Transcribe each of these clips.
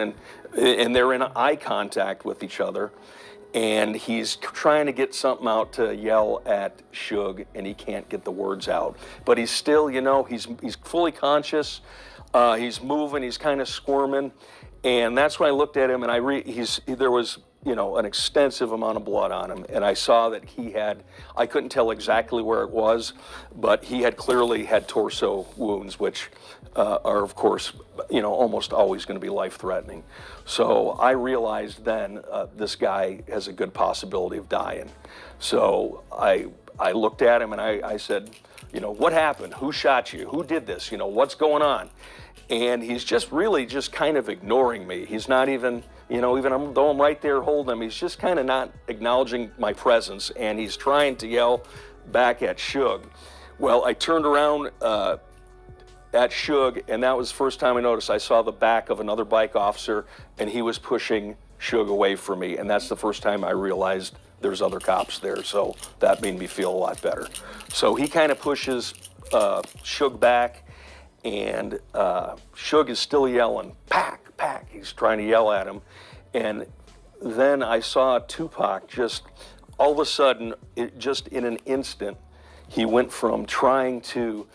and they're in eye contact with each other, and he's trying to get something out to yell at Suge, and he can't get the words out. But he's still, he's fully conscious. He's moving. He's kind of squirming, and that's when I looked at him, and there was an extensive amount of blood on him, and I saw that I couldn't tell exactly where it was, but he had clearly had torso wounds, which are, of course, almost always going to be life-threatening. So I realized then this guy has a good possibility of dying. So I looked at him and I said, what happened? Who shot you? Who did this? What's going on? And he's just really just kind of ignoring me. He's not even, even though I'm right there holding him, he's just kind of not acknowledging my presence, and he's trying to yell back at Suge. Well, I turned around at Suge, and that was the first time I noticed. I saw the back of another bike officer, and he was pushing Suge away from me, and that's the first time I realized there's other cops there, so that made me feel a lot better. So he kind of pushes Suge back, and Suge is still yelling, "Pack, pack." He's trying to yell at him. And then I saw Tupac just, all of a sudden, just in an instant, he went from trying to,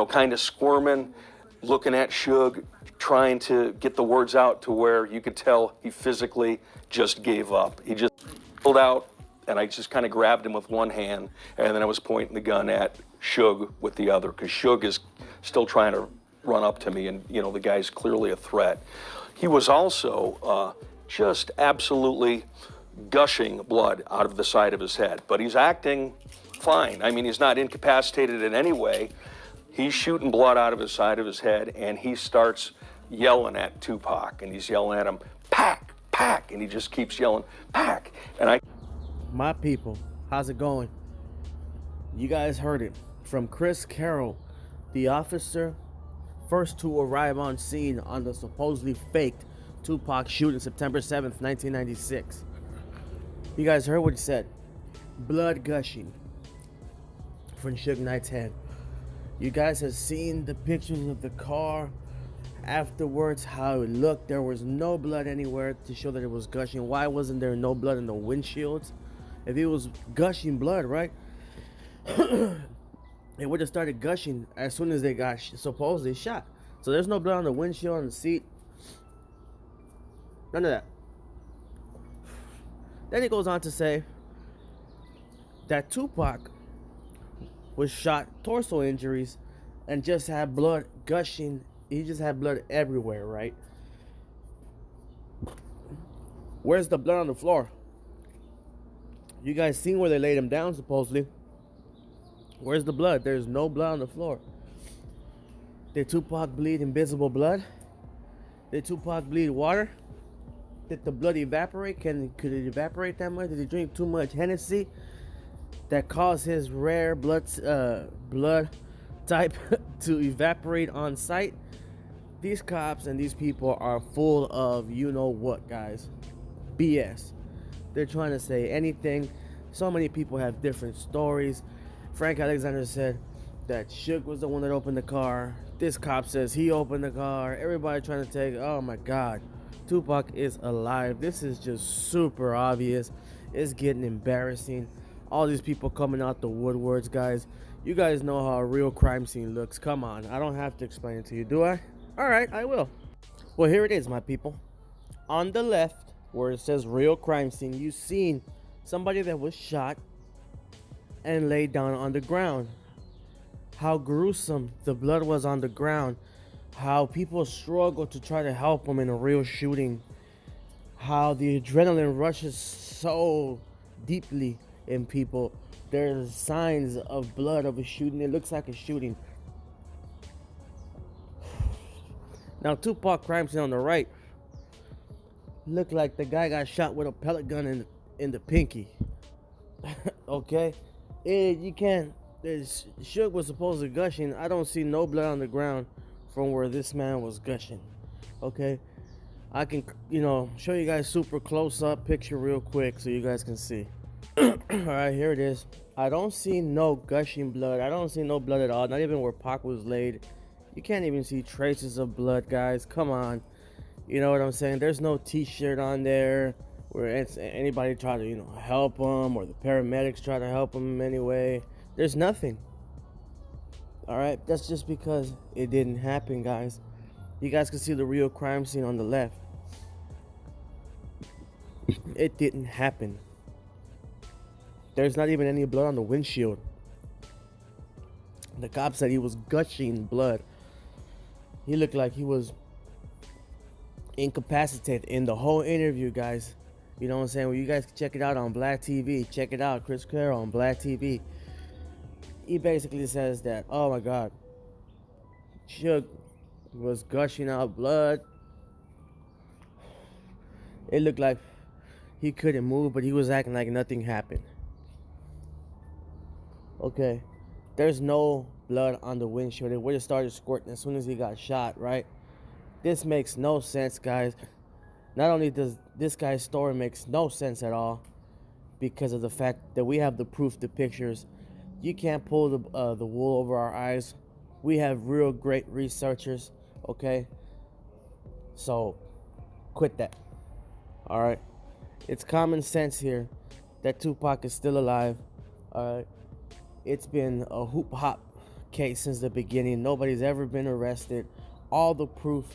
kind of squirming, looking at Suge, trying to get the words out, to where you could tell he physically just gave up. He just pulled out, and I just kind of grabbed him with one hand, and then I was pointing the gun at Suge with the other, because Suge is still trying to run up to me, and the guy's clearly a threat. He was also just absolutely gushing blood out of the side of his head, but he's acting fine. I mean, he's not incapacitated in any way. He's shooting blood out of his side of his head, and he starts yelling at Tupac, and he's yelling at him, "Pack, pack," and he just keeps yelling, "Pack." And My people, how's it going? You guys heard it from Chris Carroll, the officer first to arrive on scene on the supposedly faked Tupac shooting September 7th, 1996. You guys heard what he said. Blood gushing from Suge Knight's head. You guys have seen the pictures of the car afterwards, how it looked. There was no blood anywhere to show that it was gushing. Why wasn't there no blood in the windshields? If it was gushing blood, right? It would have started gushing as soon as they got supposedly shot. So there's no blood on the windshield, on the seat. None of that. Then he goes on to say that Tupac was shot, torso injuries, and just had blood gushing. He just had blood everywhere, right? Where's the blood on the floor? You guys seen where they laid him down, supposedly. Where's the blood? There's no blood on the floor. Did Tupac bleed invisible blood? Did Tupac bleed water? Did the blood evaporate? Could it evaporate that much? Did he drink too much Hennessy that caused his rare blood type to evaporate on sight? These cops and these people are full of you-know-what, guys. BS. They're trying to say anything. So many people have different stories. Frank Alexander said that Suge was the one that opened the car. This cop says he opened the car. Everybody trying to take, oh my God. Tupac is alive. This is just super obvious. It's getting embarrassing. All these people coming out the woodworks, guys. You guys know how a real crime scene looks. Come on. I don't have to explain it to you, do I? Alright, I will. Well, here it is, my people. On the left, where it says real crime scene, you've seen somebody that was shot and laid down on the ground. How gruesome the blood was on the ground. How people struggle to try to help them in a real shooting. How the adrenaline rushes so deeply in people. There's signs of blood of a shooting. It looks like a shooting. Now, Tupac crime scene on the right looked like the guy got shot with a pellet gun in the pinky. Okay? You can't. Suge was supposedly gushing. I don't see no blood on the ground from where this man was gushing. Okay? I can, show you guys super close up picture real quick so you guys can see. Alright, here it is. I don't see no gushing blood. I don't see no blood at all. Not even where Pac was laid. You can't even see traces of blood, guys. Come on. You know what I'm saying? There's no T-shirt on there where anybody try to, help him, or the paramedics try to help him in any way. There's nothing. All right, that's just because it didn't happen, guys. You guys can see the real crime scene on the left. It didn't happen. There's not even any blood on the windshield. The cop said he was gushing blood. He looked like he was incapacitated in the whole interview, guys. You know what I'm saying? Well, you guys can check it out on Black TV. Check it out, Chris Carroll on Black TV. He basically says that, oh my God, Suge was gushing out blood. It looked like he couldn't move, but he was acting like nothing happened. Okay, there's no blood on the windshield. It would have started squirting as soon as he got shot, right? This makes no sense, guys. Not only does this guy's story makes no sense at all, because of the fact that we have the proof, the pictures. You can't pull the wool over our eyes. We have real great researchers, okay? So, quit that. All right? It's common sense here that Tupac is still alive. All right? It's been a hoop hop case since the beginning. Nobody's ever been arrested. All the proof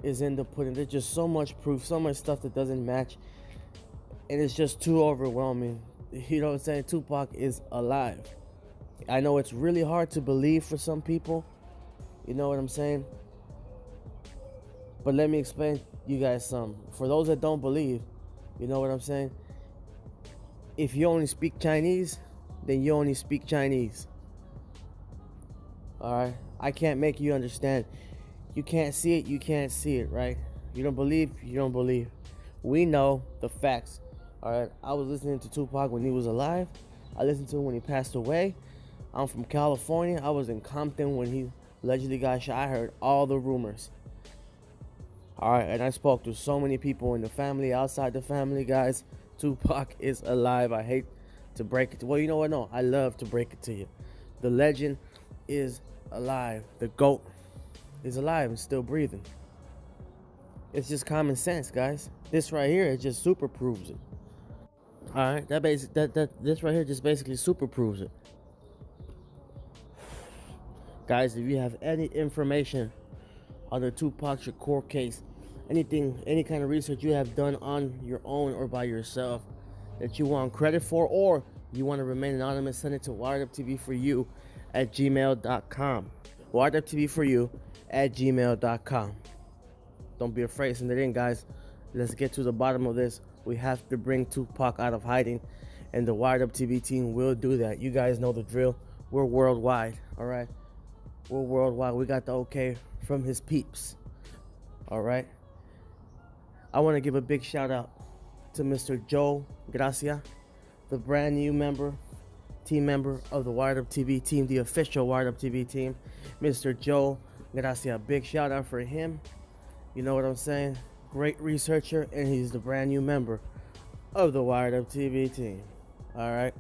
is in the pudding. There's just so much proof, so much stuff that doesn't match, and it's just too overwhelming. You know what I'm saying? Tupac is alive. I know it's really hard to believe for some people. You know what I'm saying? But let me explain you guys some. For those that don't believe, you know what I'm saying? If you only speak Chinese, then you only speak Chinese. Alright? I can't make you understand. You can't see it, you can't see it, right? You don't believe, you don't believe. We know the facts. Alright? I was listening to Tupac when he was alive. I listened to him when he passed away. I'm from California. I was in Compton when he allegedly got shot. I heard all the rumors. Alright, and I spoke to so many people in the family, outside the family, guys. Tupac is alive. I hate to break it to, well, you know what? No, I love to break it to you. The legend is alive. The GOAT is alive and still breathing. It's just common sense, guys. This right here, it just super proves it. Alright, this right here just basically super proves it. Guys, if you have any information on the Tupac Shakur case, anything, any kind of research you have done on your own or by yourself that you want credit for, or you want to remain anonymous, send it to wireduptv4you at gmail.com. wireduptv4you at gmail.com. Don't be afraid, send it in, guys. Let's get to the bottom of this. We have to bring Tupac out of hiding, and the Wired Up TV team will do that. You guys know the drill. We're worldwide, all right? We're worldwide. We got the okay from his peeps, all right? I want to give a big shout out to Mr. Joe Gracia, the brand new team member of the Wired Up TV team, the official Wired Up TV team. Mr. Joe Gracia, big shout out for him. You know what I'm saying? Great researcher, and he's the brand new member of the Wired Up TV team. All right.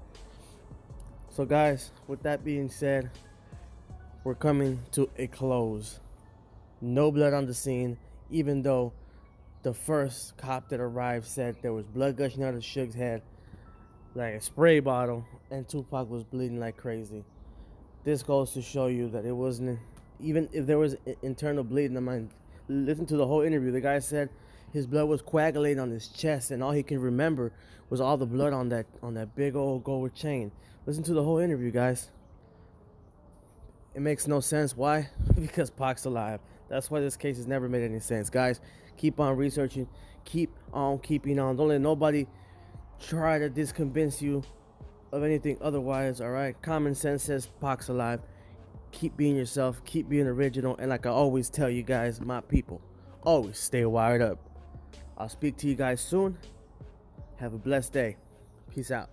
So, guys, with that being said, we're coming to a close. No blood on the scene, even though the first cop that arrived said there was blood gushing out of Suge's head like a spray bottle, and Tupac was bleeding like crazy. This goes to show you that it wasn't, even if there was internal bleeding. I mean, listen to the whole interview. The guy said his blood was coagulating on his chest, and all he can remember was all the blood on that big old gold chain. Listen to the whole interview, guys. It makes no sense. Why? Because Pac's alive. That's why this case has never made any sense. Guys, keep on researching. Keep on keeping on. Don't let nobody try to disconvince you of anything otherwise, all right? Common sense says Pac's alive. Keep being yourself. Keep being original. And like I always tell you guys, my people, always stay wired up. I'll speak to you guys soon. Have a blessed day. Peace out.